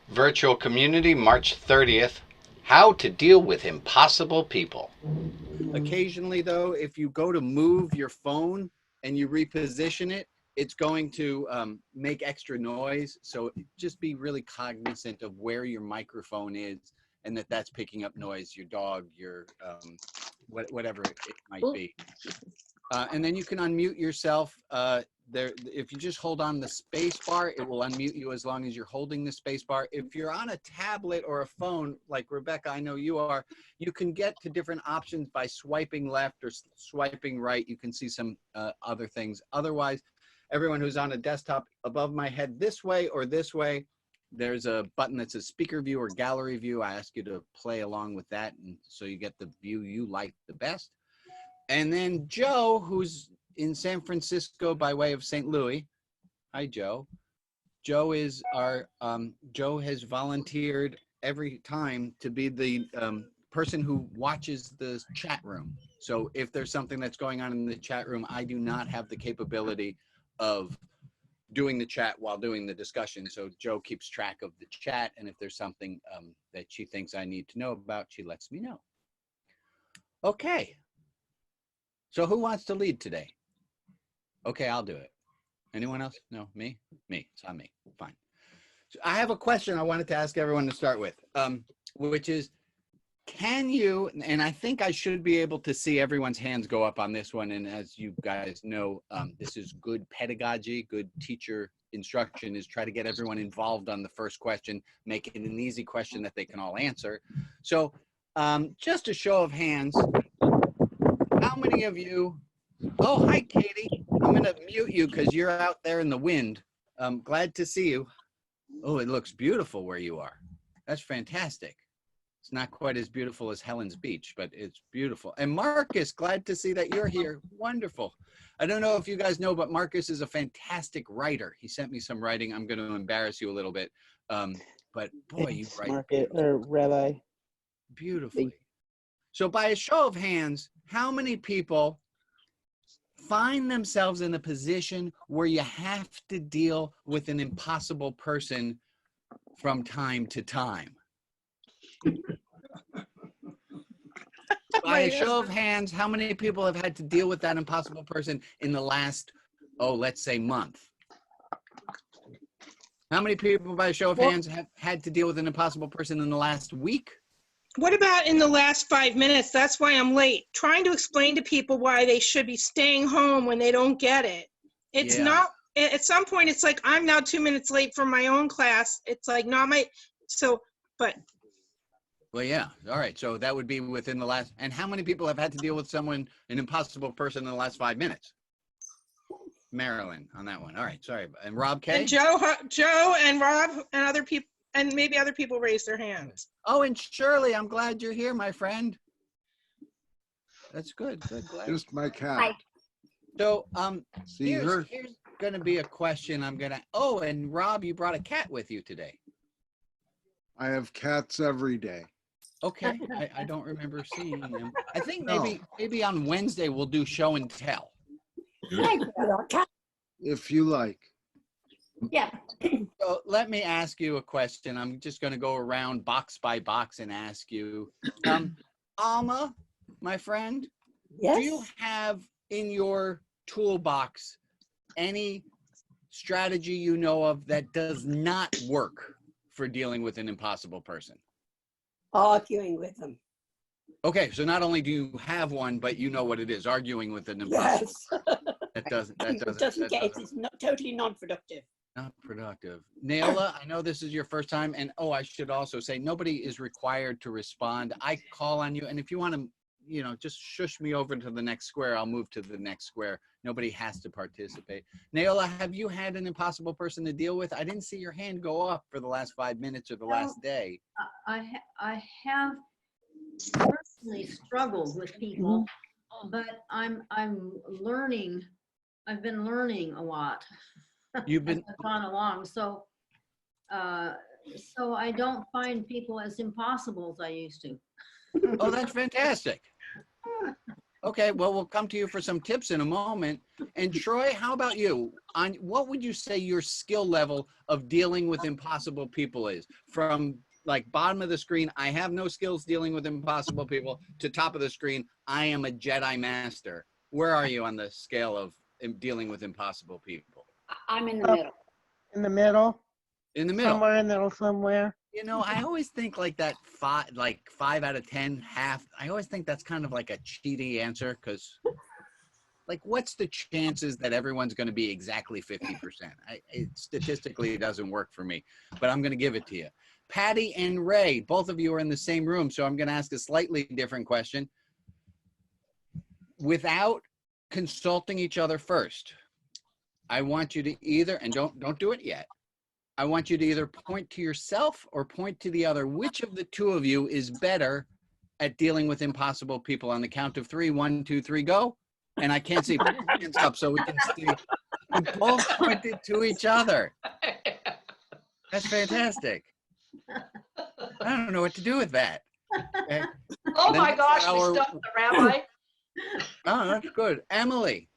Virtual community, March 30th. How to deal with impossible people. Occasionally, though, if you go to move your phone and you reposition it, it's going to make extra noise. So just be really cognizant of where your microphone is and that that's picking up noise, your dog, your whatever it might be. And then you can unmute yourself. If you just hold on the space bar, it will unmute you as long as you're holding the space bar. If you're on a tablet or a phone, like Rebecca, I know you are, you can get to different options by swiping left or swiping right. You can see some other things. Otherwise, everyone who's on a desktop, above my head this way or this way, there's a button that says speaker view or gallery view. I ask you to play along with that, and so you get the view you like the best. And then Joe, who's in San Francisco by way of St. Louis. Hi, Joe. Joe is our, Joe has volunteered every time to be the person who watches the chat room. So if there's something that's going on in the chat room, I do not have the capability of doing the chat while doing the discussion. So Joe keeps track of the chat. And if there's something that she thinks I need to know about, she lets me know. Okay. So who wants to lead today? Okay, I'll do it. Anyone else? No, me? Me, it's on me, fine. So I have a question I wanted to ask everyone to start with, which is, can you, and I think I should be able to see everyone's hands go up on this one, and as you guys know, this is good pedagogy, good teacher instruction, is try to get everyone involved on the first question, make it an easy question that they can all answer. So just a show of hands, how many of you, oh, hi, Katie. I'm going to mute you because you're out there in the wind. I'm glad to see you. Oh, it looks beautiful where you are. That's fantastic. It's not quite as beautiful as Helen's Beach, but it's beautiful. And Marcus, glad to see that you're here. Wonderful. I don't know if you guys know, but Marcus is a fantastic writer. He sent me some writing. I'm going to embarrass you a little bit. But boy, you write Marcus, or Rabbi. beautifully. So by a show of hands, how many people find themselves in a position where you have to deal with an impossible person from time to time? By a show of hands, how many people have had to deal with that impossible person in the last, oh, let's say month? How many people, by a show of hands, have had to deal with an impossible person in the last week? What about in the last 5 minutes? That's why I'm late. Trying to explain to people why they should be staying home when they don't get it. It's not, at some point, it's like, I'm now 2 minutes late for my own class. It's like not my, so, but. Well, yeah. All right. So that would be within the last, and how many people have had to deal with someone, an impossible person in the last 5 minutes? Marilyn on that one. All right. Sorry. And Rob K? And Joe and Rob and other people, and maybe other people raise their hands. Oh, and Shirley, I'm glad you're here, my friend. That's good. Good. Glad. Just my cat. Hi. So, See her? here's going to be a question I'm going to, oh, and Rob, you brought a cat with you today. I have cats every day. Okay. I don't remember seeing them. I think No. maybe on Wednesday we'll do show and tell. If you like. Yeah. So let me ask you a question. I'm just going to go around box by box and ask you, Alma, my friend, Yes. do you have in your toolbox any strategy you know of that does not work for dealing with an impossible person? Arguing with them. Okay, so not only do you have one, but you know what it is, arguing with an impossible Yes. person. That doesn't It's not totally non-productive. not productive. Naila, I know this is your first time, and oh, I should also say nobody is required to respond. I call on you, and if you want to, you know, just shush me over to the next square, I'll move to the next square. Nobody has to participate. Naila, have you had an impossible person to deal with? I didn't see your hand go up for the last 5 minutes or the last day. I have personally struggled with people, but I'm learning. I've been learning a lot. You've been as I've gone along, so I don't find people as impossible as I used to. oh, that's fantastic. Okay, well, we'll come to you for some tips in a moment. And Troy, how about you? On what would you say your skill level of dealing with impossible people is? From like bottom of the screen, I have no skills dealing with impossible people, to top of the screen, I am a Jedi master. Where are you on the scale of dealing with impossible people? I'm in the middle. In the middle, In the middle. somewhere in the middle somewhere. You know, I always think like that five out of 10, half. I always think that's kind of like a cheaty answer, because like, what's the chances that everyone's going to be exactly 50%? It statistically doesn't work for me, but I'm going to give it to you. Patty and Ray, both of you are in the same room, so I'm going to ask a slightly different question. Without consulting each other first, I want you to either, and don't do it yet, I want you to either point to yourself or point to the other. Which of the two of you is better at dealing with impossible people? On the count of 3, 1, 2, 3, go. And I can't see. Put your hands up so we can see. You both pointed to each other. That's fantastic. I don't know what to do with that. Okay. Oh The my next gosh, hour- we stumped the rabbi. Oh, that's good. Emily,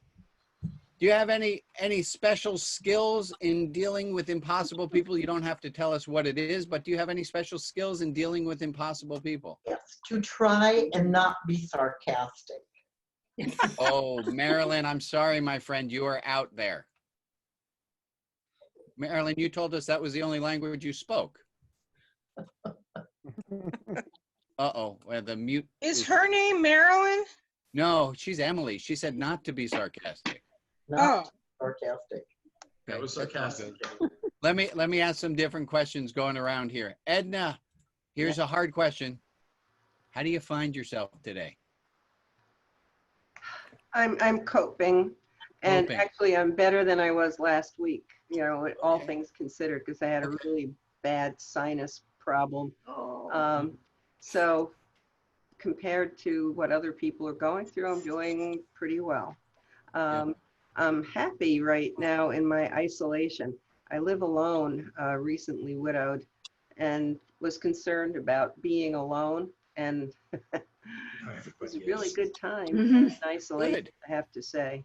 do you have any special skills in dealing with impossible people? You don't have to tell us what it is, but do you have any special skills in dealing with impossible people? Yes, to try and not be sarcastic. Oh, Marilyn, I'm sorry, my friend, you are out there. Marilyn, you told us that was the only language you spoke. Uh-oh, well, the mute. Is her name Marilyn? No, she's Emily. She said not to be sarcastic. Not sarcastic. Okay, was that sounds sarcastic. good. Let me ask some different questions going around here. Edna, here's a hard question. How do you find yourself today? I'm coping, and Coping. actually I'm better than I was last week, you know, all Okay. things considered, because I had a really bad sinus problem. Oh. So compared to what other people are going through, I'm doing pretty well. I'm happy right now in my isolation. I live alone, recently widowed, and was concerned about being alone, and it was a really good time in isolation, Good. I have to say.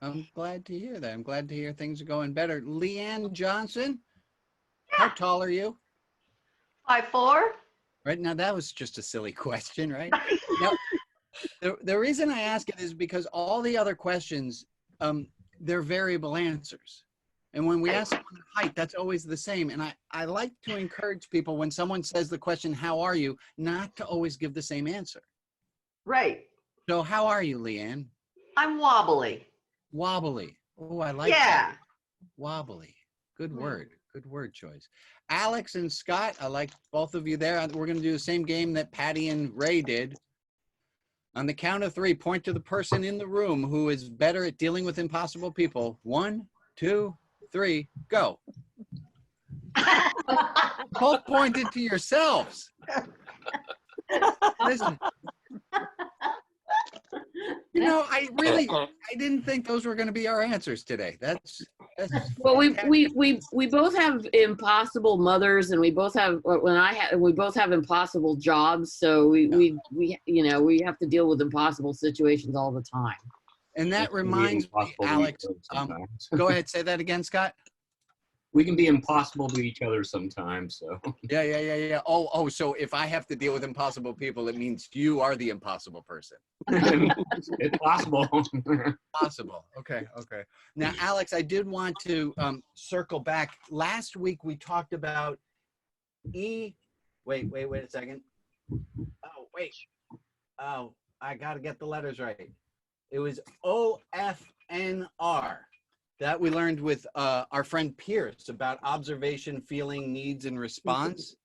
I'm glad to hear that. I'm glad to hear things are going better. Leanne Johnson, how tall are you? 5'4"? Right now, that was just a silly question, right? Now, the reason I ask it is because all the other questions, they're variable answers. And when we ask someone their height, that's always the same. And I like to encourage people when someone says the question, how are you, not to always give the same answer. Right. So how are you, Leanne? I'm wobbly. Wobbly. Oh, I like Yeah. that. Wobbly. Good word. Good word choice. Alex and Scott, I like both of you there. We're going to do the same game that Patty and Ray did. On the count of 3, point to the person in the room who is better at dealing with impossible people. 1, 2, 3, go. Both pointed to yourselves. Listen. You know, I didn't think those were going to be our answers today. That's well, we both have impossible mothers, and we both have we both have impossible jobs. So we you know, we have to deal with impossible situations all the time. And that reminds me, Alex. Go ahead, say that again, Scott. We can be impossible to each other sometimes. So Yeah. Oh, so if I have to deal with impossible people, it means you are the impossible person. it's possible. Possible. Okay. Now, Alex, I did want to circle back. Last week we talked about Wait a second. Oh, wait. Oh, I got to get the letters right. It was OFNR. That we learned with our friend Pierce about observation, feeling, needs, and response.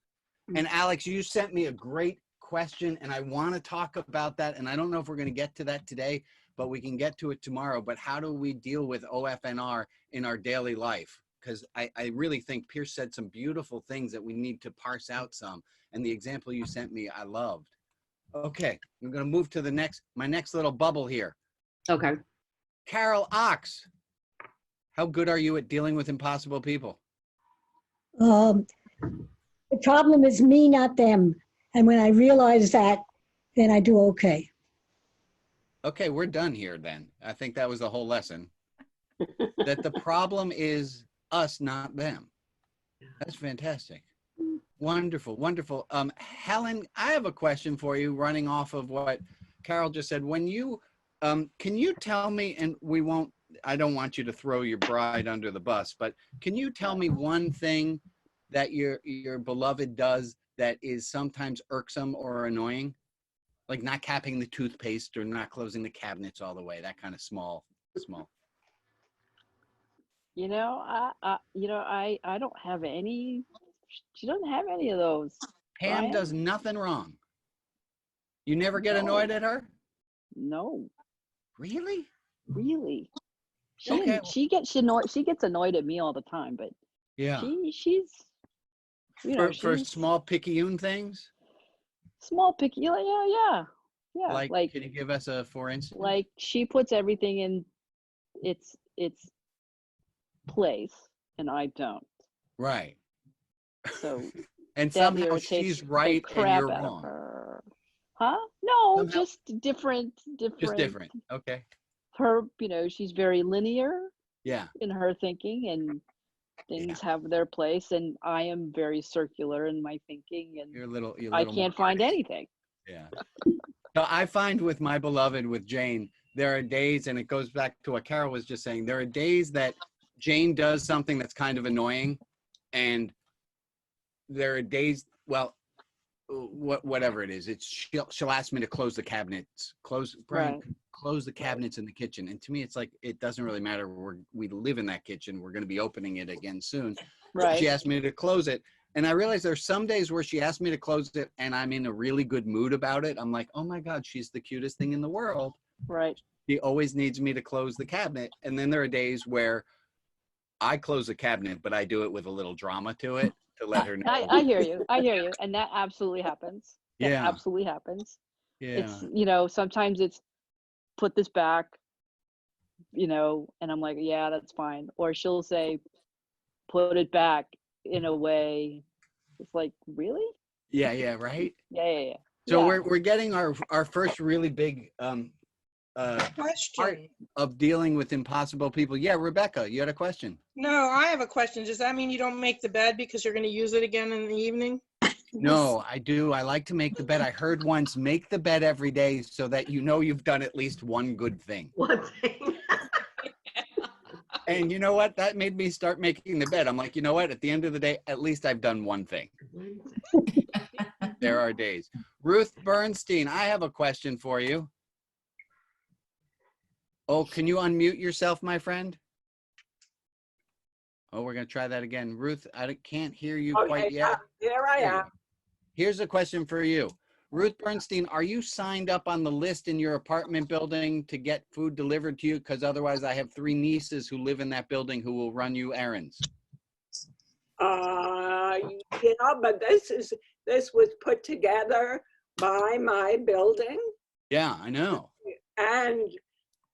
And Alex, you sent me a great question, and I want to talk about that. And I don't know if we're going to get to that today, but we can get to it tomorrow. But how do we deal with OFNR in our daily life? Because I really think Pierce said some beautiful things that we need to parse out some. And the example you sent me, I loved. Okay, I'm going to move to my next little bubble here. Okay. Carol Ox. How good are you at dealing with impossible people? The problem is me, not them. And when I realize that, then I do okay. Okay, we're done here then. I think that was the whole lesson. That the problem is us, not them. That's fantastic. Wonderful, wonderful. Helen, I have a question for you running off of what Carol just said. When you, can you tell me, and I don't want you to throw your bride under the bus, but can you tell me one thing that your beloved does that is sometimes irksome or annoying? Like not capping the toothpaste or not closing the cabinets all the way, that kind of small. You know, I don't have any. She doesn't have any of those. Pam Brian? does nothing wrong. You never get No. annoyed at her? No, Really? really. Okay. She gets annoyed. She gets annoyed at me all the time, but Yeah. she's you know For she's small picayune things? small picky. Yeah. Like, can you give us a for instance? Like she puts everything in its place, and I don't. Right. So And that somehow irritates she's the right and crap you're out of wrong. her. Huh? No, Somehow- just different. Just different. Okay. Her, she's very linear Yeah. in her thinking, and things have their place, and I am very circular in my thinking, and You're a little I more can't find artsy. anything. Yeah. So I find with my beloved, with Jane, there are days, and it goes back to what Carol was just saying, there are days that Jane does something that's kind of annoying, and there are days, well, whatever it is, she'll ask me to close the cabinets, Brian, close the cabinets in the kitchen. And to me, it's like, it doesn't really matter. We live in that kitchen. We're going to be opening it again soon. Right. She asked me to close it. And I realized there's some days where she asked me to close it and I'm in a really good mood about it. I'm like, oh my God, she's the cutest thing in the world. Right. She always needs me to close the cabinet. And then there are days where I close the cabinet, but I do it with a little drama to it to let her know. I hear you. And that absolutely happens. That Yeah. absolutely happens. Yeah. It's, sometimes it's put this back, and I'm like, yeah, that's fine. Or she'll say, put it back in a way. It's like, really? Yeah, right? Yeah. So Yeah. we're getting our first really big part of dealing with impossible people. Yeah, Rebecca, you had a question. No, I have a question. Does that mean you don't make the bed because you're going to use it again in the evening? No, I do. I like to make the bed. I heard once, make the bed every day so that you've done at least one good thing. One thing. And you know what? That made me start making the bed. I'm like, you know what? At the end of the day, at least I've done one thing. There are days. Ruth Bernstein, I have a question for you. Oh, can you unmute yourself, my friend? Oh, we're going to try that again. Ruth, I can't hear you quite yet. There I am. Here's a question for you. Ruth Bernstein, are you signed up on the list in your apartment building to get food delivered to you? Because otherwise I have 3 nieces who live in that building who will run you errands. But this was put together by my building. Yeah, I know. And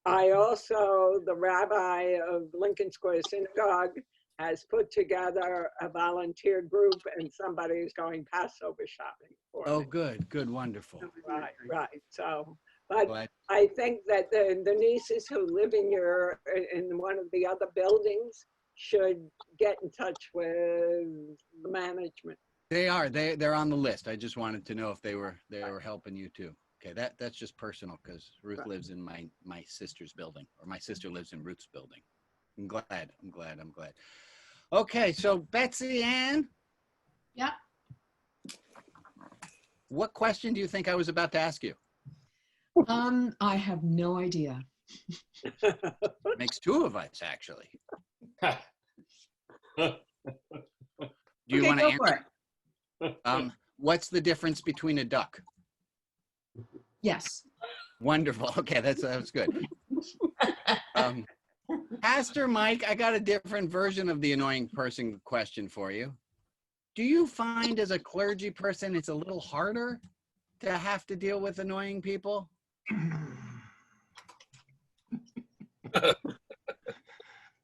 I also, the rabbi of Lincoln Square Synagogue, has put together a volunteer group, and somebody is going Passover shopping for Oh, me. good, wonderful. Right. So, but Glad. I think that the nieces who live in one of the other buildings should get in touch with the management. They are. They're on the list. I just wanted to know if they were helping you too. Okay, that's just personal because Ruth lives in my sister's building, or my sister lives in Ruth's building. I'm glad. Okay, so Betsy Ann. Yeah. What question do you think I was about to ask you? I have no idea. Makes 2 of us, actually. Do you want to answer? What's the difference between a duck? Yes. Wonderful. Okay, that was good. Pastor Mike, I got a different version of the annoying person question for you. Do you find as a clergy person it's a little harder to have to deal with annoying people?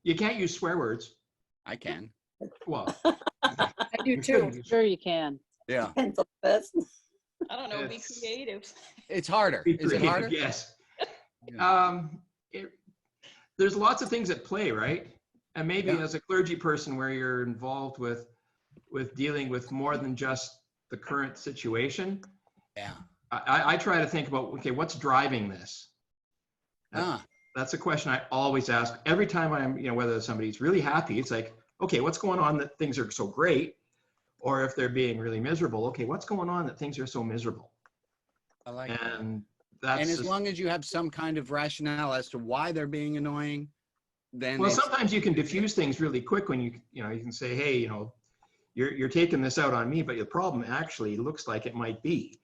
You can't use swear words. I can. Well, I do too. Sure you can. Yeah. I don't know, be creative. It's harder. Is it harder? Yes. there's lots of things at play, right? And maybe Yeah. as a clergy person where you're involved with dealing with more than just the current situation, Yeah. I try to think about, okay, what's driving this? That's a question I always ask every time I'm, whether somebody's really happy, it's like, okay, what's going on that things are so great? Or if they're being really miserable, okay, what's going on that things are so miserable? I like and that. And as long as you have some kind of rationale as to why they're being annoying, then well, sometimes you can diffuse things really quick when you can say, hey, you're taking this out on me, but the problem actually looks like it might be.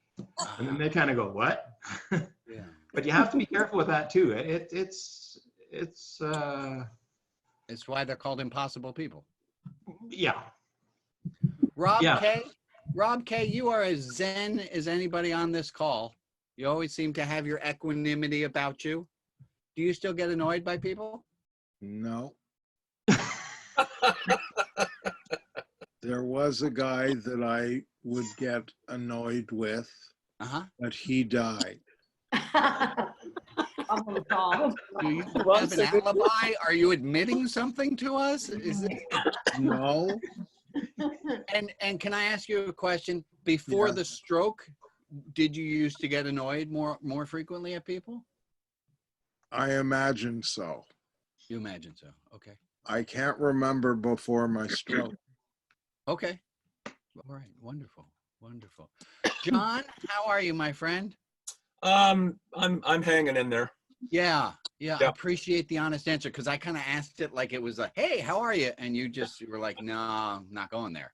And then they kind of go, what? Yeah. But you have to be careful with that too. It's why they're called impossible people. Yeah. Rob K. Rob K, you are as zen as anybody on this call. You always seem to have your equanimity about you. Do you still get annoyed by people? No. There was a guy that I would get annoyed with, but he died. Do you have an alibi? Are you admitting something to us? Is it? No. And can I ask you a question? Before the stroke, did you used to get annoyed more frequently at people? I imagine so. You imagine so. Okay. I can't remember before my stroke. Okay. All right. Wonderful. Wonderful. John, how are you, my friend? I'm hanging in there. Yeah. I appreciate the honest answer, because I kind of asked it like it was like, hey, how are you? And you were like, no, I'm not going there.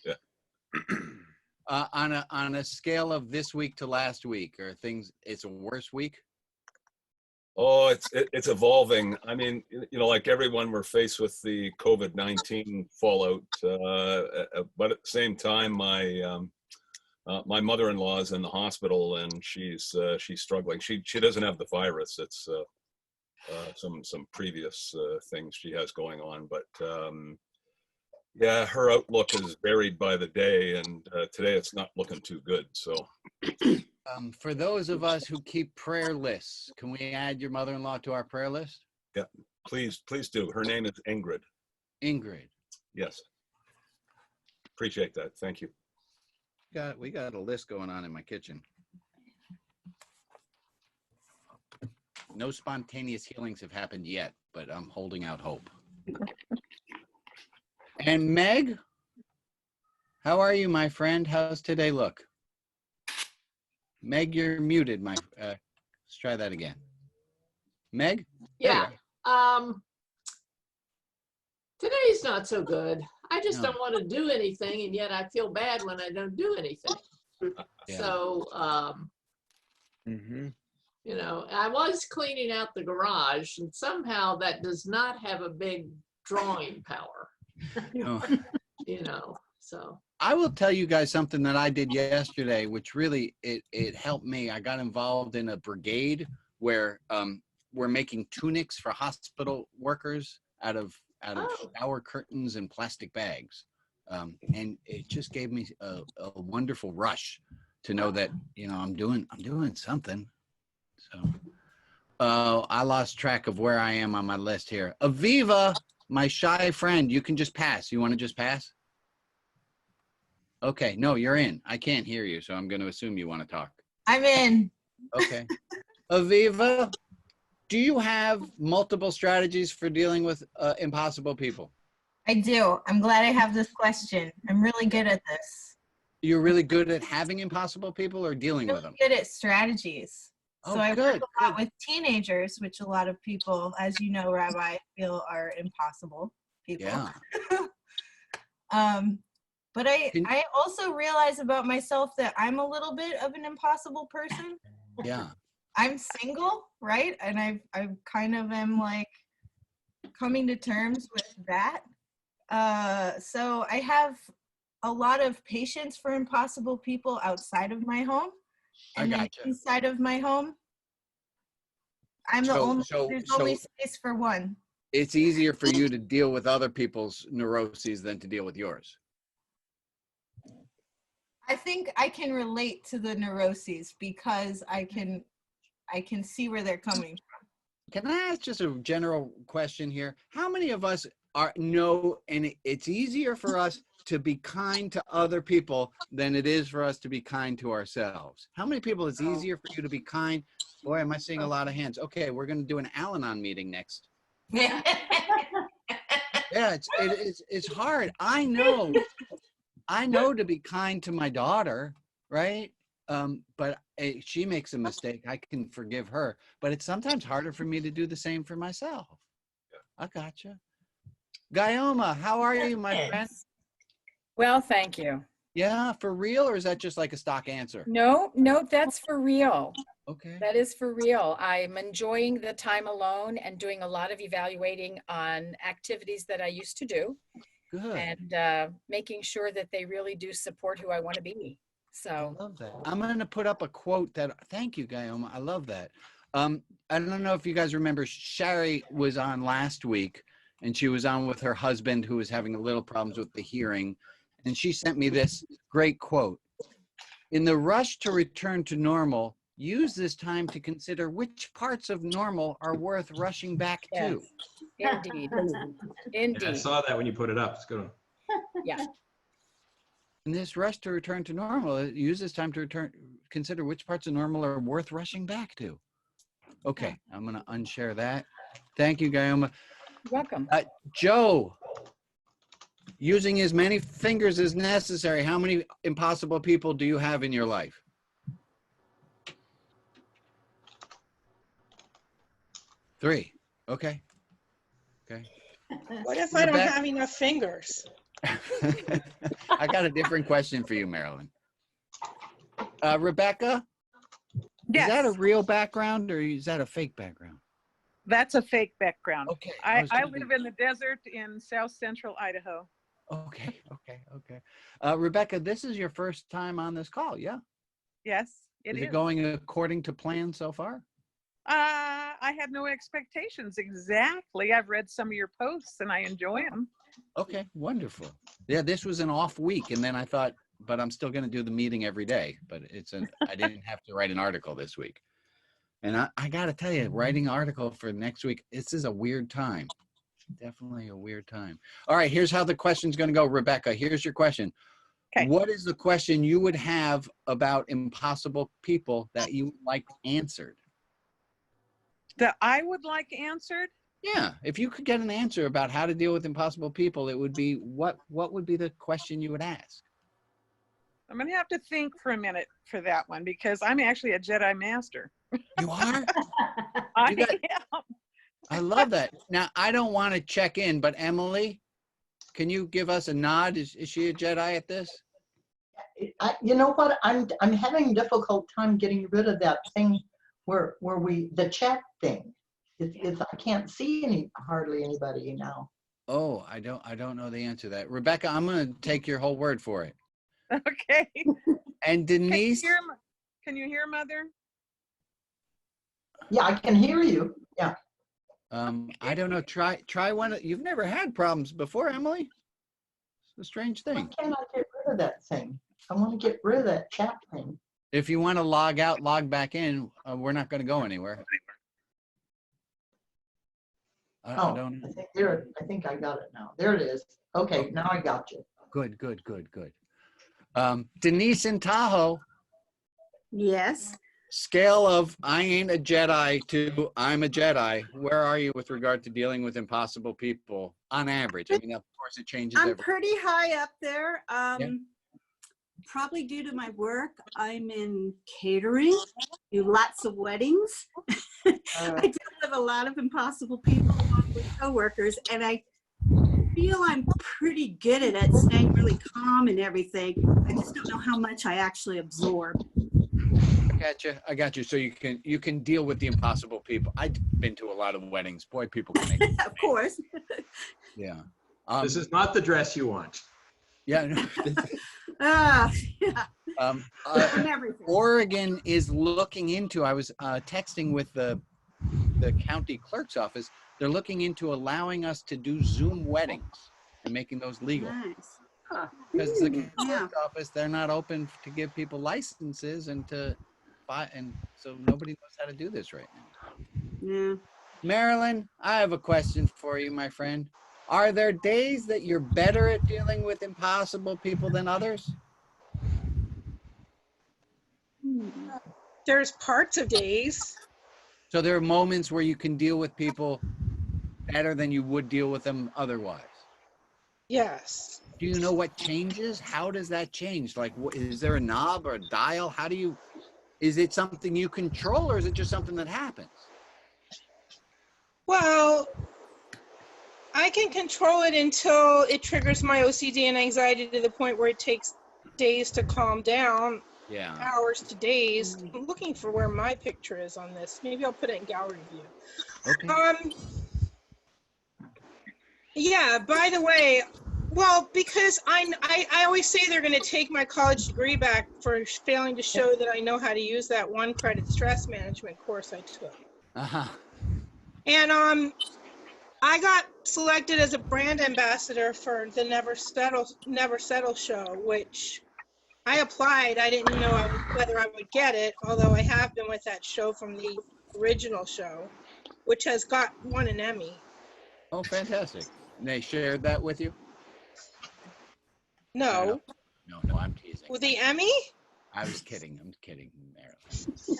Yeah. On a scale of this week to last week, it's a worse week? Oh, it's evolving. I mean, like everyone, we're faced with the COVID-19 fallout. But at the same time, my mother-in-law is in the hospital and she's struggling. She doesn't have the virus. It's some previous things she has going on. But yeah, her outlook is varied by the day, and today it's not looking too good. So. For those of us who keep prayer lists, can we add your mother-in-law to our prayer list? Yeah, please do. Her name is Ingrid. Ingrid. Yes. Appreciate that. Thank you. We got a list going on in my kitchen. No spontaneous healings have happened yet, but I'm holding out hope. And Meg, how are you, my friend? How's today look? Meg, you're muted. Let's try that again. Meg? Yeah. Today's not so good. I just don't want to do anything, and yet I feel bad when I don't do anything. So, I was cleaning out the garage, and somehow that does not have a big drawing power. So. I will tell you guys something that I did yesterday, which really, it helped me. I got involved in a brigade where we're making tunics for hospital workers out of shower curtains and plastic bags. And it just gave me a wonderful rush to know that, I'm doing something. So I lost track of where I am on my list here. Aviva, my shy friend, you can just pass. You want to just pass? Okay, no, you're in. I can't hear you, so I'm going to assume you want to talk. I'm in. Okay. Aviva, do you have multiple strategies for dealing with impossible people? I do. I'm glad I have this question. I'm really good at this. You're really good at having impossible people or dealing with them? Good at strategies. Oh, so I good, work a lot with teenagers, which a lot of people, as you know, Rabbi, feel are impossible people. Yeah. But I also realize about myself that I'm a little bit of an impossible person. Yeah. I'm single, right? And I kind of am like coming to terms with that. So I have a lot of patience for impossible people outside of my home. And then inside of my home, there's only space for one. It's easier for you to deal with other people's neuroses than to deal with yours. I think I can relate to the neuroses because I can I can see where they're coming from. Can I ask just a general question here? How many of us know, and it's easier for us to be kind to other people than it is for us to be kind to ourselves? How many people it's easier for you to be kind? Boy, am I seeing a lot of hands. Okay, we're going to do an Al-Anon meeting next. Yeah, it's hard. I know to be kind to my daughter, right? But she makes a mistake. I can forgive her, but it's sometimes harder for me to do the same for myself. I gotcha. Guillaume, how are you, my friend? Well, thank you. Yeah, for real, or is that just like a stock answer? No, that's for real. Okay. That is for real. I'm enjoying the time alone and doing a lot of evaluating on activities that I used to do. Good. And making sure that they really do support who I want to be. So I love that. I'm going to put up a quote that, thank you, Guillaume. I love that. I don't know if you guys remember, Shari was on last week, and she was on with her husband who was having a little problems with the hearing. And she sent me this great quote. In the rush to return to normal, use this time to consider which parts of normal are worth rushing back to. Indeed. Indeed. I saw that when you put it up. It's good. Yeah. In this rush to return to normal, use this time to consider which parts of normal are worth rushing back to. Okay, I'm going to unshare that. Thank you, Guillaume. Welcome. Joe, using as many fingers as necessary, how many impossible people do you have in your life? Three. Okay. Okay. What if I don't have enough fingers? I got a different question for you, Marilyn. Rebecca? Yes. Is that a real background or is that a fake background? That's a fake background. Okay. I live in the desert in south central Idaho. Okay. Rebecca, this is your first time on this call, yeah? Yes, it is. Is it going according to plan so far? I had no expectations exactly. I've read some of your posts and I enjoy them. Okay, wonderful. Yeah, this was an off week, and then I thought, but I'm still going to do the meeting every day. But I didn't have to write an article this week. And I got to tell you, writing an article for next week, this is a weird time. Definitely a weird time. All right, here's how the question's going to go. Rebecca, here's your question. Okay. What is the question you would have about impossible people that you would like answered? That I would like answered? Yeah, if you could get an answer about how to deal with impossible people, it would be, what would be the question you would ask? I'm going to have to think for a minute for that one because I'm actually a Jedi Master. You are? I am. I love that. Now, I don't want to check in, but Emily, can you give us a nod? Is she a Jedi at this? You know what? I'm having a difficult time getting rid of that thing where the chat thing. I can't see hardly anybody now. Oh, I don't know the answer to that. Rebecca, I'm going to take your whole word for it. Okay. And Denise. Can you hear Mother? Yeah, I can hear you. Yeah. I don't know. Try one. You've never had problems before, Emily. It's a strange thing. Why can't I get rid of that thing? I want to get rid of that chat thing. If you want to log out, log back in, we're not going to go anywhere. I think I got it now. There it is. Okay, now I got you. Good. Denise in Tahoe. Yes. Scale of I ain't a Jedi to I'm a Jedi. Where are you with regard to dealing with impossible people on average? I mean, of course, it changes. I'm pretty high up there. Probably due to my work. I'm in catering, do lots of weddings. I deal with a lot of impossible people along with coworkers, and I feel I'm pretty good at it, staying really calm and everything. I just don't know how much I actually absorb. I got you. So you can deal with the impossible people. I've been to a lot of weddings. Boy, people can make it. Of course. Yeah. This is not the dress you want. Yeah. No, yeah. Oregon is looking into. I was texting with the county clerk's office. They're looking into allowing us to do Zoom weddings and making those legal. Nice. Because the clerk's office, they're not open to give people licenses and to and so nobody knows how to do this right now. Yeah. Marilyn, I have a question for you, my friend. Are there days that you're better at dealing with impossible people than others? There's parts of days. So there are moments where you can deal with people better than you would deal with them otherwise. Yes. Do you know what changes? How does that change? Like, is there a knob or a dial? How do you, is it something you control or is it just something that happens? Well, I can control it until it triggers my OCD and anxiety to the point where it takes days to calm down. Yeah. Hours to days. I'm looking for where my picture is on this. Maybe I'll put it in gallery view. Okay. Yeah, by the way, well, because I always say they're going to take my college degree back for failing to show that I know how to use that 1-credit stress management course I took. Uh-huh. And I got selected as a brand ambassador for the Never Settle show, which I applied. I didn't know whether I would get it, although I have been with that show from the original show, which has won an Emmy. Oh, fantastic. And they shared that with you? No. No, I'm teasing. With the Emmy? I was kidding. I'm kidding, Marilyn.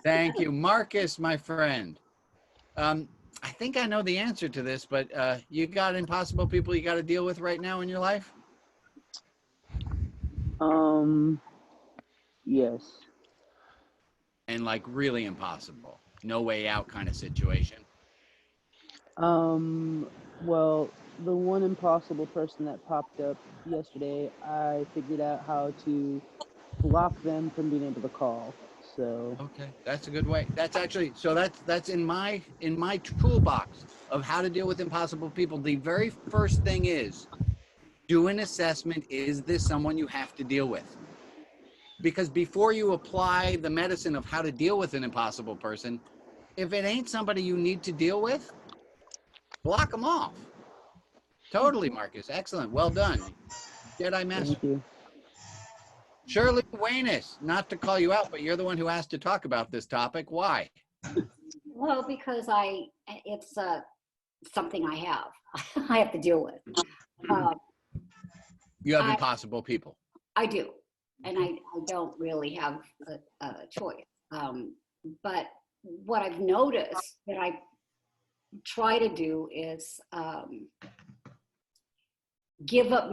Thank you. Marcus, my friend. I think I know the answer to this, but you got impossible people you got to deal with right now in your life? Yes. And like really impossible, no way out kind of situation? Well, the one impossible person that popped up yesterday, I figured out how to block them from being able to call. So okay, that's a good way. That's actually, so that's in my toolbox of how to deal with impossible people. The very first thing is do an assessment. Is this someone you have to deal with? Because before you apply the medicine of how to deal with an impossible person, if it ain't somebody you need to deal with, block them off. Totally, Marcus. Excellent. Well done. Jedi Master. Thank you. Shirley Wayness, not to call you out, but you're the one who asked to talk about this topic. Why? Well, because it's something I have. I have to deal with. You have impossible people. I do. And I don't really have a choice. But what I've noticed that I try to do is give up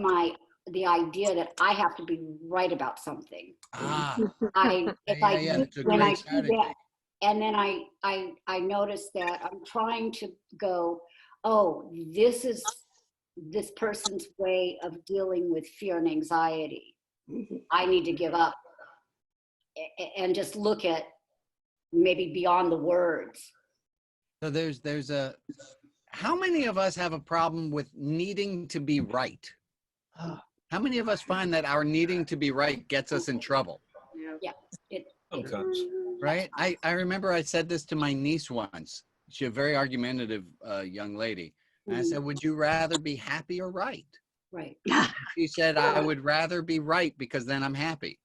the idea that I have to be right about something. When I do that, and then I notice that I'm trying to go, oh, this is this person's way of dealing with fear and anxiety. I need to give up and just look at maybe beyond the words. So there's a, how many of us have a problem with needing to be right? How many of us find that our needing to be right gets us in trouble? Yeah. Sometimes. Right? I remember I said this to my niece once. She's a very argumentative young lady. And I said, would you rather be happy or right? Right. She said, I would rather be right because then I'm happy.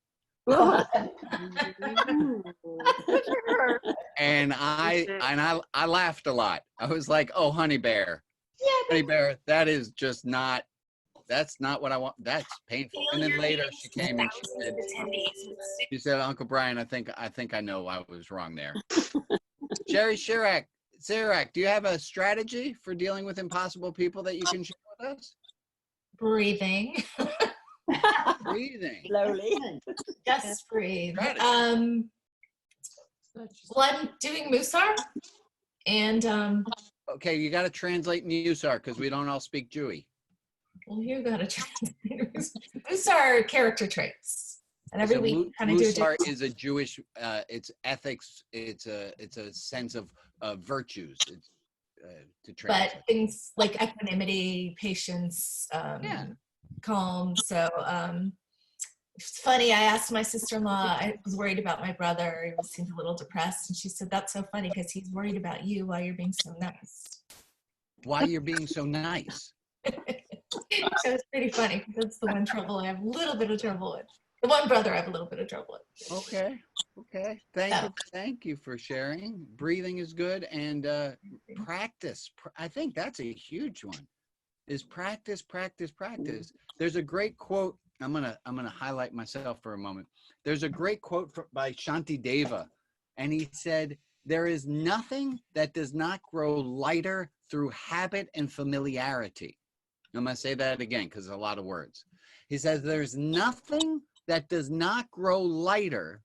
And I laughed a lot. I was like, oh, honey bear. Honey bear, that is just not, that's not what I want. That's painful. And then later she came and she said, Uncle Brian, I think I know I was wrong there. Sherry Chirac, do you have a strategy for dealing with impossible people that you can share with us? Breathing. Breathing. Slowly. Just breathe. Well, I'm doing Musar. And okay, you got to translate Musar because we don't all speak Jewy. Well, you got to translate. Musar character traits. And every week kind of do it. Musar is a Jewish, it's ethics, it's a sense of virtues. It's, to translate. But things like equanimity, patience, calm. So it's funny, I asked my sister-in-law, I was worried about my brother. He seemed a little depressed. And she said, that's so funny because he's worried about you while you're being so nice. Why you're being so nice? So it's pretty funny. That's the one trouble I have a little bit of trouble with. The one brother I have a little bit of trouble with. Okay. Okay. Thank you for sharing. Breathing is good, and practice. I think that's a huge one. Is practice, practice, practice. There's a great quote. I'm gonna highlight myself for a moment. There's a great quote by Shanti Deva, and he said, "There is nothing that does not grow lighter through habit and familiarity." I'm gonna say that again because it's a lot of words. He says, "There's nothing that does not grow lighter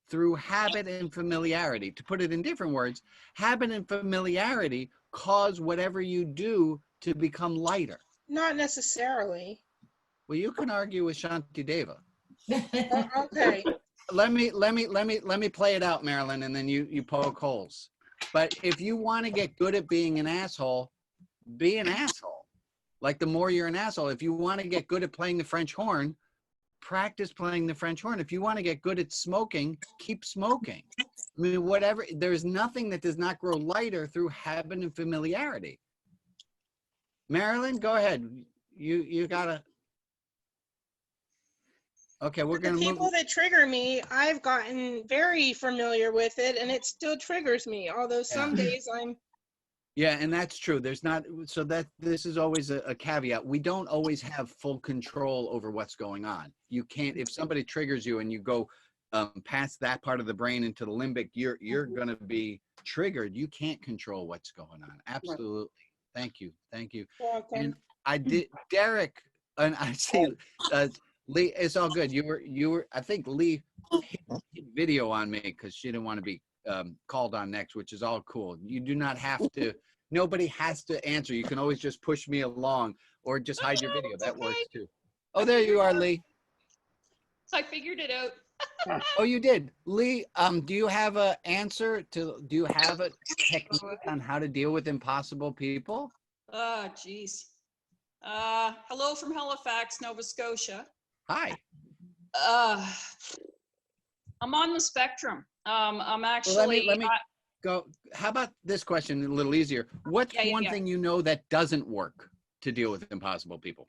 through habit and familiarity." To put it in different words, habit and familiarity cause whatever you do to become lighter. Not necessarily. Well, you can argue with Shanti Deva. Okay. Let me play it out, Marilyn, and then you poke holes. But if you want to get good at being an asshole, be an asshole. Like the more you're an asshole, if you want to get good at playing the French horn, practice playing the French horn. If you want to get good at smoking, keep smoking. I mean, whatever. There's nothing that does not grow lighter through habit and familiarity. Marilyn, go ahead. You gotta. Okay, we're gonna The move. people that trigger me, I've gotten very familiar with it, and it still triggers me. Although some days I'm. Yeah, and that's true. There's not, so that this is always a caveat. We don't always have full control over what's going on. You can't, if somebody triggers you and you go past that part of the brain into the limbic, you're going to be triggered. You can't control what's going on. Absolutely. Thank you. Thank you. Welcome. And I did, Derek, and I see, Lee, it's all good. You were, I think Lee hit video on me because she didn't want to be called on next, which is all cool. You do not have to, nobody has to answer. You can always just push me along or just hide your video. That works too. Oh, there you are, Lee. I figured it out. Oh, you did. Lee, do you have a answer to, do you have a technique on how to deal with impossible people? Oh, geez. Hello from Halifax, Nova Scotia. Hi. I'm on the spectrum. I'm actually. Well, let me go. How about this question, a little easier? What's one thing you know that doesn't work to deal with impossible people?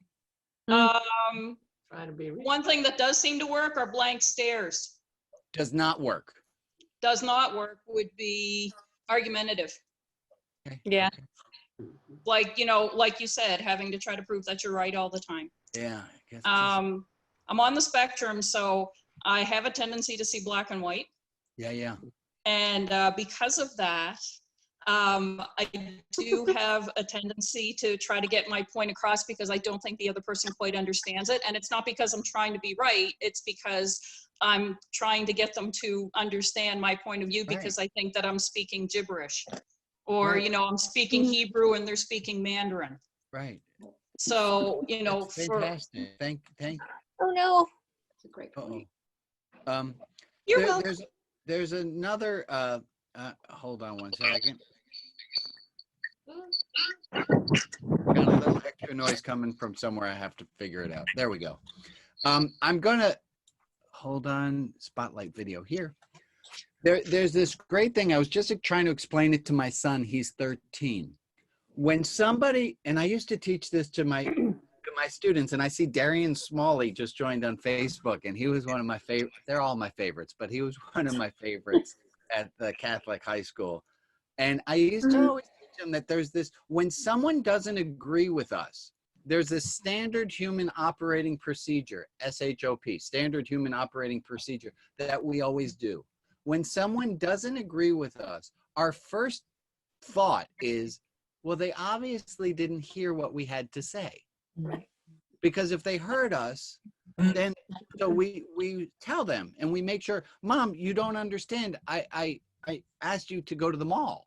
Trying to be One thing that does seem to work are blank stares. Does not work. Does not work would be argumentative. Okay. Yeah. Like, you know, like you said, having to try to prove that you're right all the time. Yeah. I guess I'm on the spectrum, so I have a tendency to see black and white. Yeah. And because of that, I do have a tendency to try to get my point across because I don't think the other person quite understands it. And it's not because I'm trying to be right. It's because I'm trying to get them to understand my point of view because I think that I'm speaking gibberish. Or, you know, I'm speaking Hebrew and they're speaking Mandarin. Right. So, you know, fantastic. Thank. Oh no. That's a great point. You're welcome. There's another. Hold on one second. Got a little extra noise coming from somewhere. I have to figure it out. There we go. I'm gonna hold on. Spotlight video here. There's this great thing. I was just trying to explain it to my son. He's 13. When somebody, and I used to teach this to my students, and I see Darian Smalley just joined on Facebook, and he was one of my favorite. They're all my favorites, but he was one of my favorites at the Catholic high school. And I used to always teach him that there's this, when someone doesn't agree with us, there's a standard human operating procedure, SHOP, standard human operating procedure, that we always do. When someone doesn't agree with us, our first thought is, well, they obviously didn't hear what we had to say. Because if they heard us, then so we tell them and we make sure, Mom, you don't understand. I asked you to go to the mall.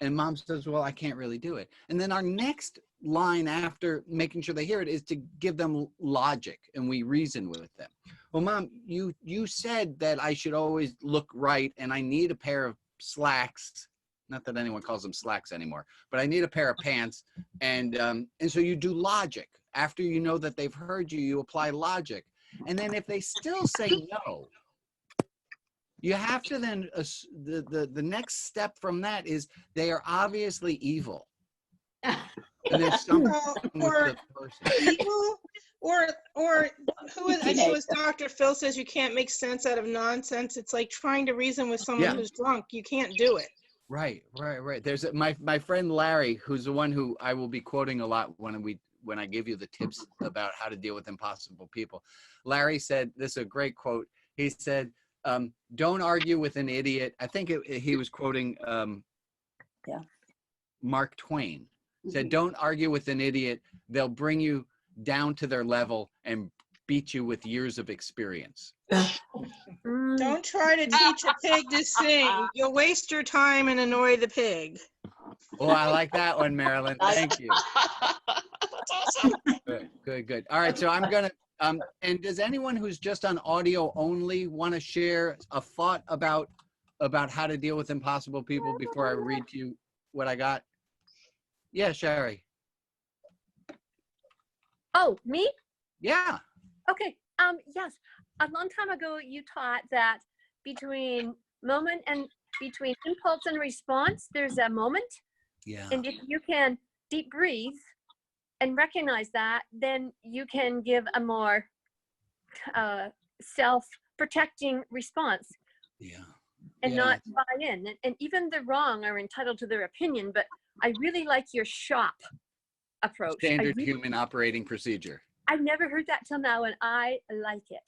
And Mom says, well, I can't really do it. And then our next line after making sure they hear it is to give them logic, and we reason with them. Well, Mom, you said that I should always look right and I need a pair of slacks. Not that anyone calls them slacks anymore, but I need a pair of pants. And so you do logic. After you know that they've heard you, you apply logic. And then if they still say no, you have to then, the next step from that is they are obviously evil. And there's something with the person. Evil? Or who is, I think it was Dr. Phil says you can't make sense out of nonsense. It's like trying to reason with someone Yeah. who's drunk. You can't do it. Right. There's my friend Larry, who's the one who I will be quoting a lot when I give you the tips about how to deal with impossible people. Larry said, this is a great quote. He said, don't argue with an idiot. I think he was quoting Mark Twain. Said, don't argue with an idiot. They'll bring you down to their level and beat you with years of experience. Don't try to teach a pig to sing. You'll waste your time and annoy the pig. Oh, I like that one, Marilyn. Thank you. Good. All right, so I'm gonna. And does anyone who's just on audio only want to share a thought about how to deal with impossible people before I read to you what I got? Yeah, Sherry. Oh, me? Yeah. Okay. Yes. A long time ago, you taught that between impulse and response, there's a moment. Yeah. And if you can deep breathe and recognize that, then you can give a more self-protecting response. Yeah. And not buy in. And even the wrong are entitled to their opinion, but I really like your shop approach. Standard human operating procedure. I've never heard that till now, and I like it.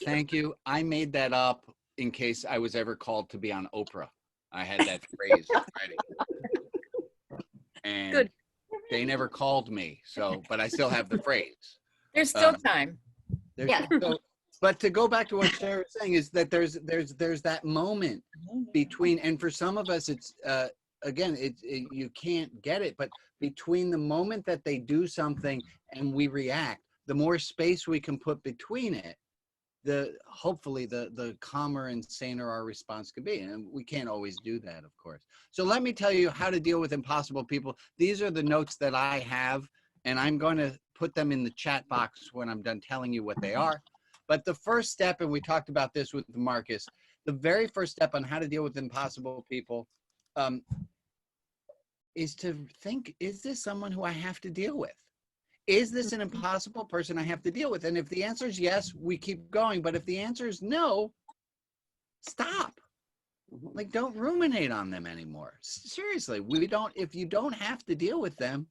Thank you. I made that up in case I was ever called to be on Oprah. I had that phrase ready. And good. They never called me, but I still have the phrase. There's still time. But to go back to what Sarah was saying is that there's that moment between, and for some of us, it's again, you can't get it, but between the moment that they do something and we react, the more space we can put between it, hopefully the calmer and saner our response could be. And we can't always do that, of course. So let me tell you how to deal with impossible people. These are the notes that I have, and I'm going to put them in the chat box when I'm done telling you what they are. But the first step, and we talked about this with Marcus, the very first step on how to deal with impossible people is to think, is this someone who I have to deal with? Is this an impossible person I have to deal with? And if the answer is yes, we keep going. But if the answer is no, stop. Like, don't ruminate on them anymore. Seriously, if you don't have to deal with them,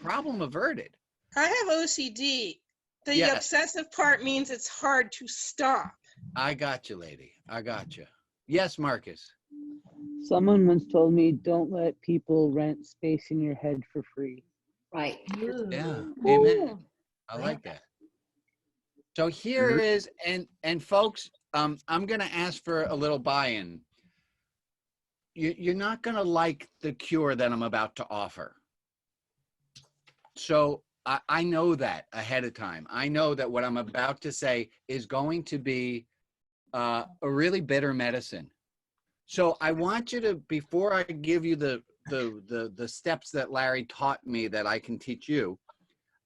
problem averted. I have OCD. The obsessive part means it's hard to stop. I got you, lady. I got you. Yes, Marcus. Someone once told me, don't let people rent space in your head for free. Right. Yeah. Amen. I like that. So here is, and folks, I'm going to ask for a little buy-in. You're not going to like the cure that I'm about to offer. So I know that ahead of time. I know that what I'm about to say is going to be a really bitter medicine. So I want you to, before I give you the steps that Larry taught me that I can teach you,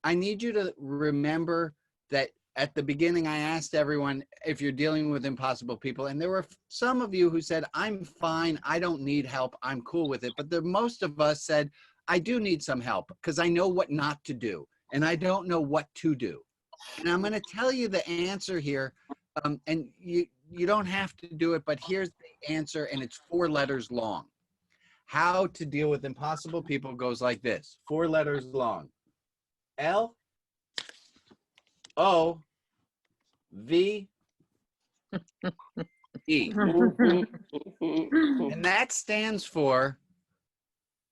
I need you to remember that at the beginning I asked everyone if you're dealing with impossible people, and there were some of you who said, I'm fine, I don't need help, I'm cool with it. But most of us said, I do need some help because I know what not to do and I don't know what to do. And I'm going to tell you the answer here, and you don't have to do it, but here's the answer, and it's 4 letters long. How to deal with impossible people goes like this, 4 letters long. L O V E. And that stands for,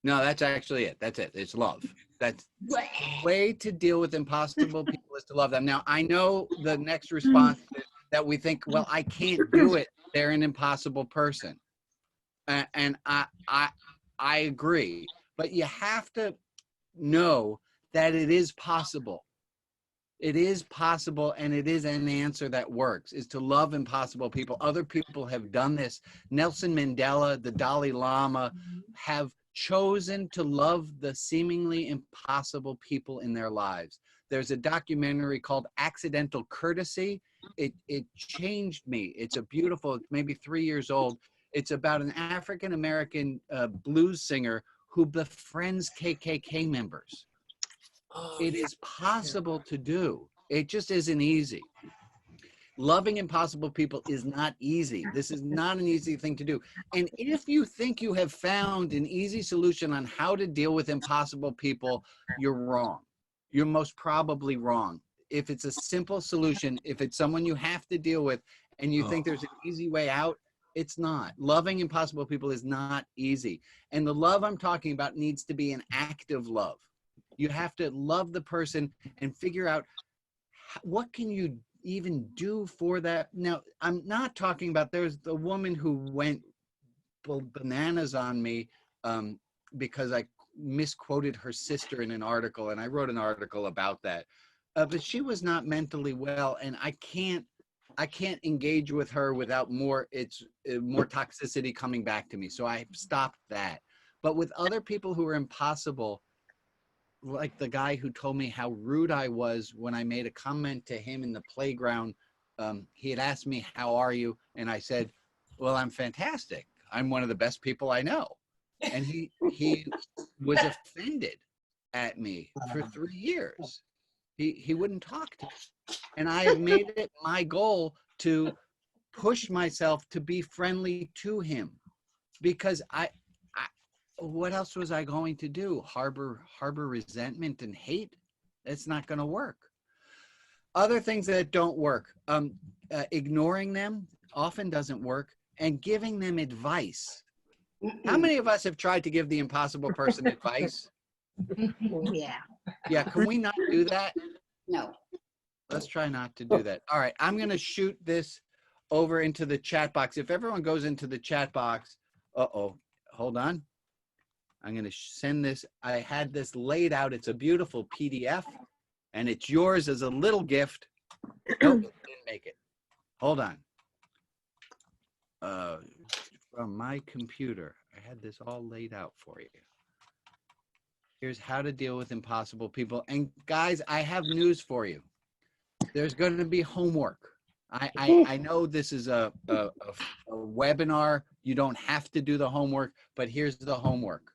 no, that's actually it. That's it. It's love. That's the way to deal with impossible people is to love them. Now, I know the next response is that we think, well, I can't do it. They're an impossible person. And I agree. But you have to know that it is possible. It is possible, and it is an answer that works, is to love impossible people. Other people have done this. Nelson Mandela, the Dalai Lama have chosen to love the seemingly impossible people in their lives. There's a documentary called Accidental Courtesy. It changed me. It's a beautiful, maybe 3 years old. It's about an African-American blues singer who befriends KKK members. It is possible to do. It just isn't easy. Loving impossible people is not easy. This is not an easy thing to do. And if you think you have found an easy solution on how to deal with impossible people, you're wrong. You're most probably wrong. If it's a simple solution, if it's someone you have to deal with and you think there's an easy way out, it's not. Loving impossible people is not easy. And the love I'm talking about needs to be an active love. You have to love the person and figure out what can you even do for that. Now, I'm not talking about, there's the woman who went bananas on me because I misquoted her sister in an article, and I wrote an article about that. But she was not mentally well, and I can't engage with her without more toxicity coming back to me. So I stopped that. But with other people who are impossible, like the guy who told me how rude I was when I made a comment to him in the playground. He had asked me, "How are you?" And I said, "Well, I'm fantastic. I'm one of the best people I know." And he was offended at me for 3 years. He wouldn't talk to me. And I have made it my goal to push myself to be friendly to him, because what else was I going to do? Harbor resentment and hate? It's not going to work. Other things that don't work, ignoring them often doesn't work, and giving them advice. How many of us have tried to give the impossible person advice? Oh, yeah. Yeah, can we not do that? No. Let's try not to do that. All right, I'm going to shoot this over into the chat box. If everyone goes into the chat box, hold on. I'm going to send this. I had this laid out. It's a beautiful PDF, and it's yours as a little gift. Nope, it didn't make it. Hold on. From my computer, I had this all laid out for you. Here's how to deal with impossible people. And guys, I have news for you. There's going to be homework. I know this is a webinar. You don't have to do the homework, but here's the homework.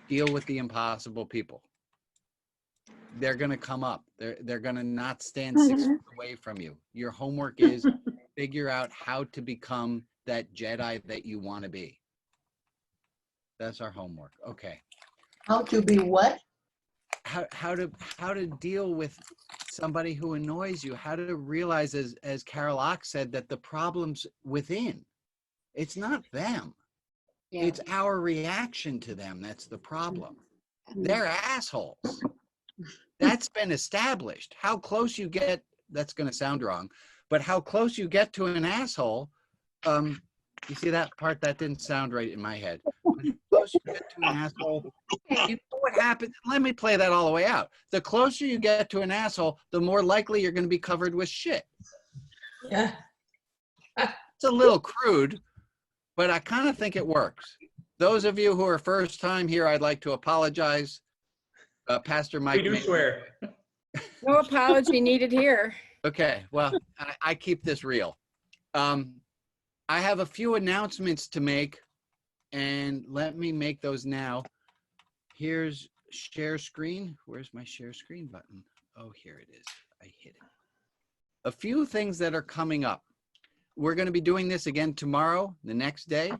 Deal with the impossible people. They're going to come up. They're going to not stand 6 feet away from you. Your homework is figure out how to become that Jedi that you want to be. That's our homework. Okay. How to be what? How to deal with somebody who annoys you. How to realize, as Carol Ock said, that the problem's within. It's not them. Yeah. It's our reaction to them that's the problem. They're assholes. That's been established. How close you get, that's going to sound wrong, but how close you get to an asshole, you see that part? That didn't sound right in my head. How close you get to an asshole, you know what happens? Let me play that all the way out. The closer you get to an asshole, the more likely you're going to be covered with shit. Yeah. It's a little crude, but I kind of think it works. Those of you who are first time here, I'd like to apologize. Pastor Mike. We do swear. No apology needed here. Okay, well, I keep this real. I have a few announcements to make, and let me make those now. Here's share screen. Where's my share screen button? Oh, here it is. I hit it. A few things that are coming up. We're going to be doing this again tomorrow, the next day,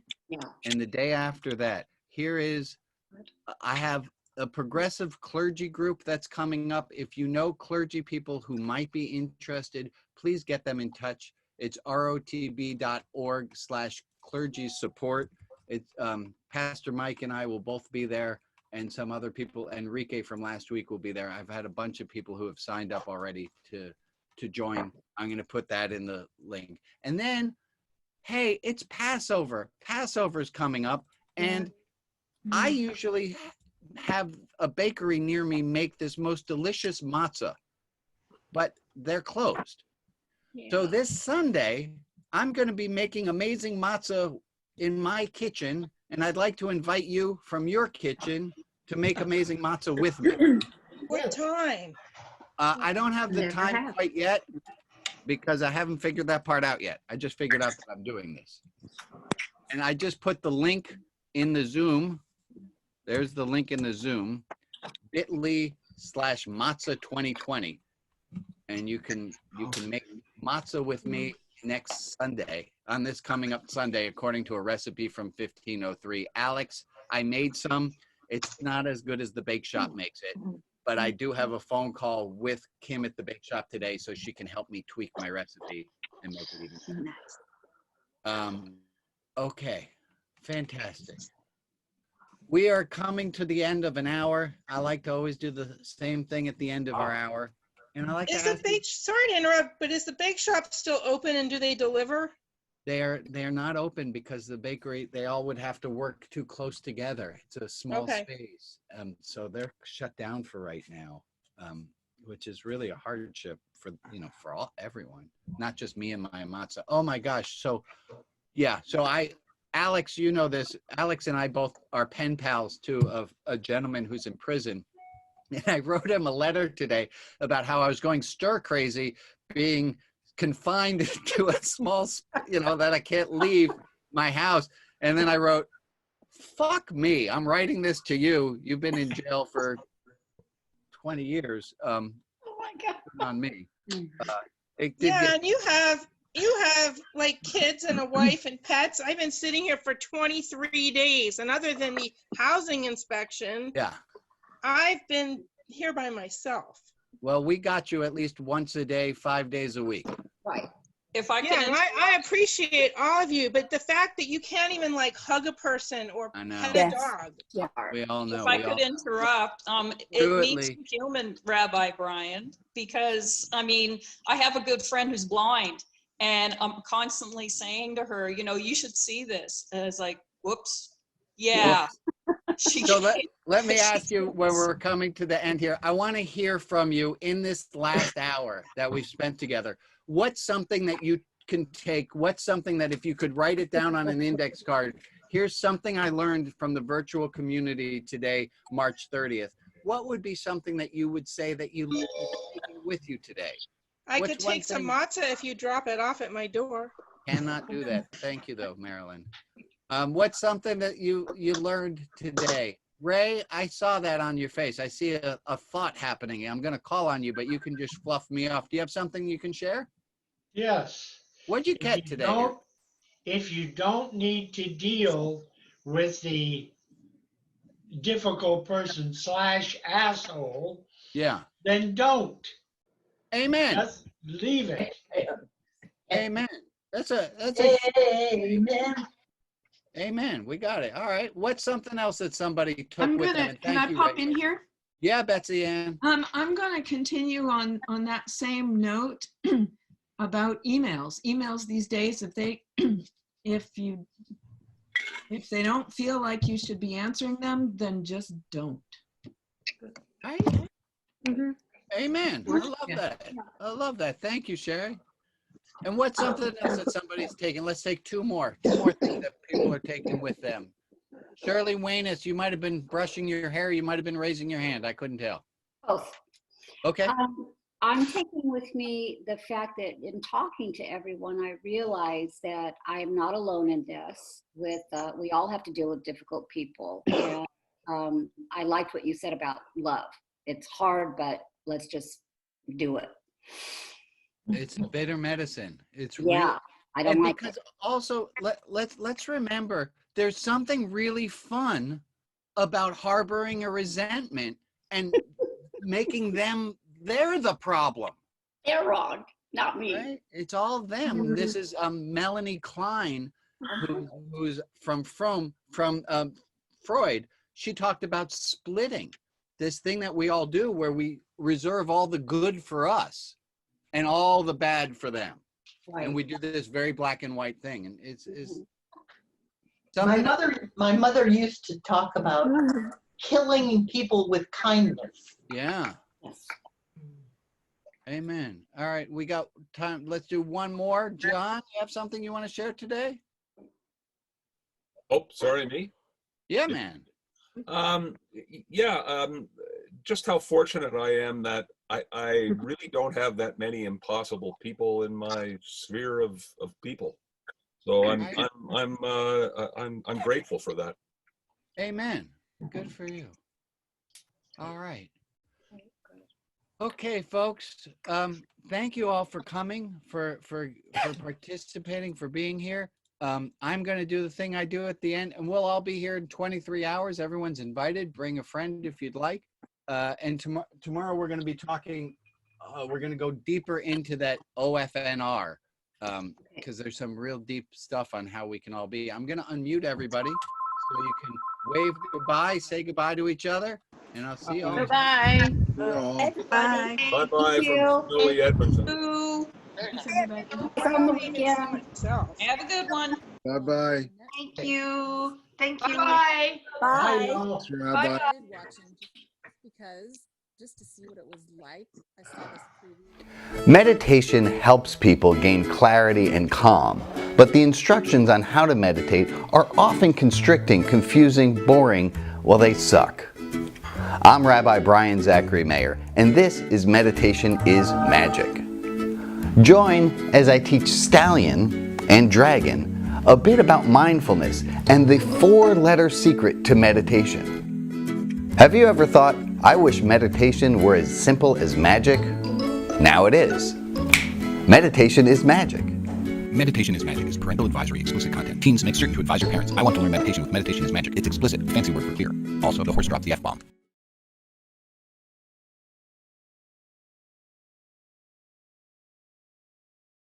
and the day after that. Here is, I have a progressive clergy group that's coming up. If you know clergy people who might be interested, please get them in touch. It's rotb.org/clergy support. It's Pastor Mike and I will both be there, and some other people. Enrique from last week will be there. I've had a bunch of people who have signed up already to join. I'm going to put that in the link. And then, hey, it's Passover. Passover's coming up, and I usually have a bakery near me make this most delicious matzah, but they're closed. Yeah. So this Sunday, I'm going to be making amazing matzah in my kitchen, and I'd like to invite you from your kitchen to make amazing matzah with me. What time? I don't have the time quite yet because I haven't figured that part out yet. I just figured out that I'm doing this. And I just put the link in the Zoom. There's the link in the Zoom, bit.ly facebook.com/matzah2020. And you can make matzah with me next Sunday, on this coming up Sunday, according to a recipe from 1503. Alex, I made some. It's not as good as the bake shop makes it, but I do have a phone call with Kim at the bake shop today, so she can help me tweak my recipe and make it even better. Okay, fantastic. We are coming to the end of an hour. I like to always do the same thing at the end of our hour. And I like to ask you, sorry to interrupt, but is the bake shop still open and do they deliver? they're not open because the bakery, they all would have to work too close together. It's a small space. So they're shut down for right now, which is really a hardship for, for everyone, not just me and my matzah. Oh my gosh. So yeah, so Alex, you know this, Alex and I both are pen pals too of a gentleman who's in prison. And I wrote him a letter today about how I was going stir crazy being confined to a small, that I can't leave my house. And then I wrote, fuck me, I'm writing this to you. You've been in jail for 20 years. Oh my God. On me. And you have like kids and a wife and pets. I've been sitting here for 23 days. And other than the housing inspection, I've been here by myself. Well, we got you at least once a day, 5 days a week. Right. If I can, I appreciate all of you, but the fact that you can't even like hug a person or pet a dog. Yeah. We all know. If I could interrupt, it needs to be human, Rabbi Brian, because I have a good friend who's blind, and I'm constantly saying to her, you should see this. And it's like, whoops. Yeah. So let me ask you, when we're coming to the end here, I want to hear from you in this last hour that we've spent together. What's something that you can take? What's something that if you could write it down on an index card, here's something I learned from the virtual community today, March 30th. What would be something that you would say that you take with you today? I could take some matzah if you drop it off at my door. Cannot do that. Thank you though, Marilyn. What's something that you learned today? Ray, I saw that on your face. I see a thought happening. I'm going to call on you, but you can just fluff me off. Do you have something you can share? Yes. What'd you get today? If you don't need to deal with the difficult person / asshole, then don't. Amen. Just leave it. Amen. That's Amen. Amen. We got it. All right. What's something else that somebody took with them? Can I pop in here? Yeah, Betsy Ann. I'm going to continue on that same note about emails. Emails these days, if they don't feel like you should be answering them, then just don't. Right? Amen. I love that. I love that. Thank you, Sherry. And what's something else that somebody's taking? Let's take two more things that people are taking with them. Shirley Wayness, you might have been brushing your hair. You might have been raising your hand. I couldn't tell. Both. Okay. I'm taking with me the fact that in talking to everyone, I realize that I'm not alone in this. We all have to deal with difficult people. And I liked what you said about love. It's hard, but let's just do it. It's bitter medicine. It's I don't like because also let's remember there's something really fun about harboring a resentment and making them they're the problem. They're wrong, not me. Right? It's all them. This is Melanie Klein, who's from Freud. She talked about splitting, this thing that we all do where we reserve all the good for us and all the bad for them. Right. And we do this very black and white thing. And it's my mother used to talk about killing people with kindness. Yeah. Yes. Amen. All right, we got time. Let's do one more. John, you have something you want to share today? Oh, sorry, me? Yeah, man. Just how fortunate I am that I really don't have that many impossible people in my sphere of people. So I'm grateful for that. Amen. Good for you. All right. Okay, folks. Thank you all for coming, for participating, for being here. I'm going to do the thing I do at the end, and we'll all be here in 23 hours. Everyone's invited. Bring a friend if you'd like. And tomorrow we're going to be talking. We're going to go deeper into that OFNR because there's some real deep stuff on how we can all be. I'm going to unmute everybody so you can wave goodbye, say goodbye to each other, and I'll see you all. Bye. Bye. Bye-bye from snowy Edmonton. On the weekend. Have a good one. Bye-bye. Thank you. Thank you. Bye. Bye. Thanks, Rabbi. Watching because just to see what it was like, I saw this preview. Meditation helps people gain clarity and calm, but the instructions on how to meditate are often constricting, confusing, boring, well, they suck. I'm Rabbi Brian Zachary Mayer, and this is Meditation is Magic. Join as I teach Stallion and Dragon a bit about mindfulness and the 4-letter secret to meditation. Have you ever thought, I wish meditation were as simple as magic? Now it is. Meditation is magic. Meditation is Magic is parental advisory explicit content. Teens make certain to advise your parents. I want to learn meditation with Meditation is Magic. It's explicit. Fancy word for clear. Also, the horse dropped the F-bomb.